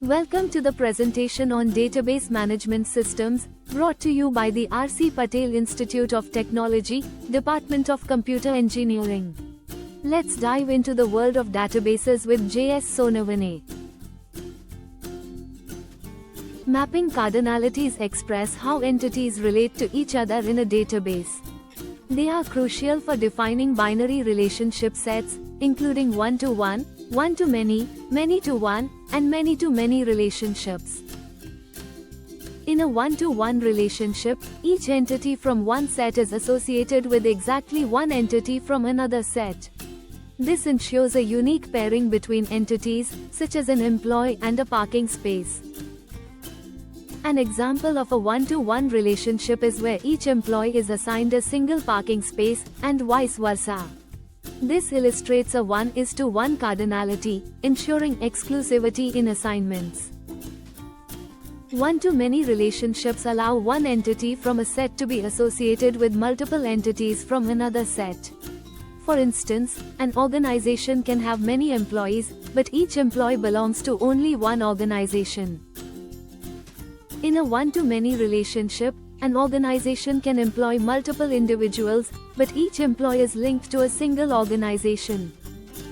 Welcome to the presentation on Database Management Systems, brought to you by the R.C. Patel Institute of Technology, Department of Computer Engineering. Let's dive into the world of databases with J.S. Sonavane. Mapping cardinalities express how entities relate to each other in a database. They are crucial for defining binary relationship sets, including one-to-one, one-to-many, many-to-one, and many-to-many relationships. In a one-to-one relationship, each entity from one set is associated with exactly one entity from another set. This ensures a unique pairing between entities, such as an employee and a parking space. An example of a one-to-one relationship is where each employee is assigned a single parking space, and vice versa. This illustrates a 1:1 cardinality, ensuring exclusivity in assignments. One-to-many relationships allow one entity from a set to be associated with multiple entities from another set. For instance, an organization can have many employees, but each employee belongs to only one organization. In a one-to-many relationship, an organization can employ multiple individuals, but each employee is linked to a single organization.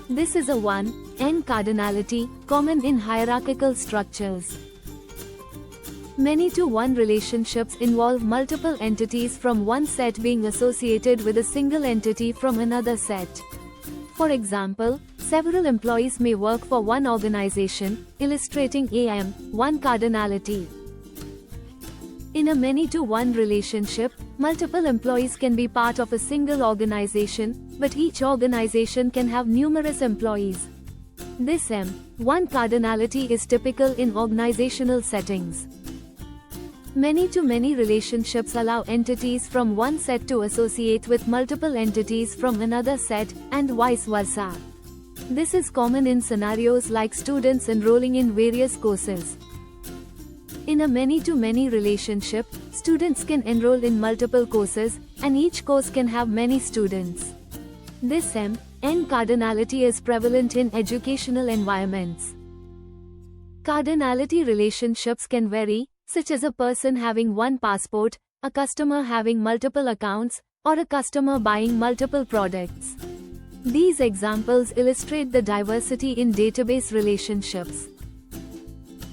This is a 1:n cardinality, common in hierarchical structures. Many-to-one relationships involve multiple entities from one set being associated with a single entity from another set. For example, several employees may work for one organization, illustrating AM1 cardinality. In a many-to-one relationship, multiple employees can be part of a single organization, but each organization can have numerous employees. This M1 cardinality is typical in organizational settings. Many-to-many relationships allow entities from one set to associate with multiple entities from another set, and vice versa. This is common in scenarios like students enrolling in various courses. In a many-to-many relationship, students can enroll in multiple courses, and each course can have many students. This M(n) cardinality is prevalent in educational environments. Cardinality relationships can vary, such as a person having one passport, a customer having multiple accounts, or a customer buying multiple products. These examples illustrate the diversity in database relationships.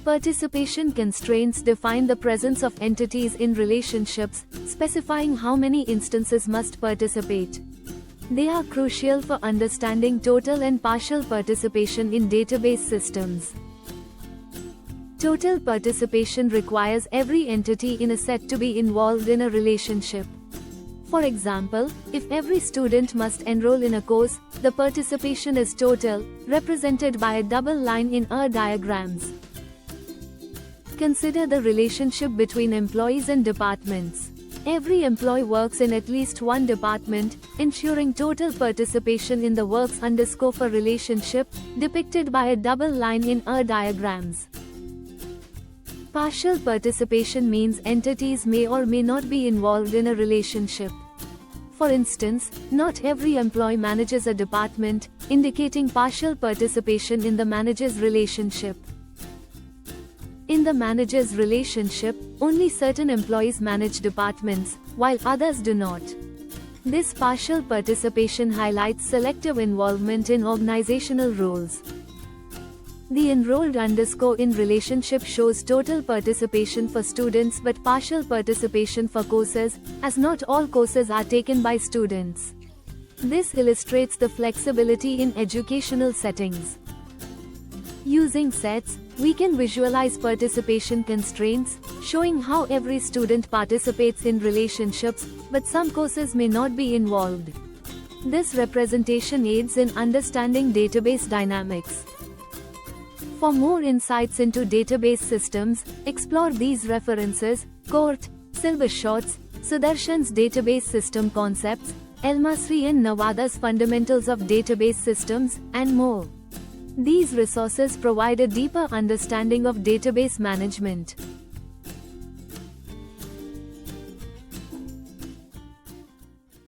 Participation constraints define the presence of entities in relationships, specifying how many instances must participate. They are crucial for understanding total and partial participation in database systems. Total participation requires every entity in a set to be involved in a relationship. For example, if every student must enroll in a course, the participation is total, represented by a double line in our diagrams. Consider the relationship between employees and departments. Every employee works in at least one department, ensuring total participation in the works_for relationship, depicted by a double line in our diagrams. Partial participation means entities may or may not be involved in a relationship. For instance, not every employee manages a department, indicating partial participation in the manager's relationship. In the manager's relationship, only certain employees manage departments, while others do not. This partial participation highlights selective involvement in organizational roles. The enrolled_in relationship shows total participation for students but partial participation for courses, as not all courses are taken by students. This illustrates the flexibility in educational settings. Using sets, we can visualize participation constraints, showing how every student participates in relationships, but some courses may not be involved. This representation aids in understanding database dynamics. For more insights into database systems, explore these references: Court, Silvershorts, Sudarshan's Database System Concepts, Elmasri and Nawada's Fundamentals of Database Systems, and more. These resources provide a deeper understanding of database management.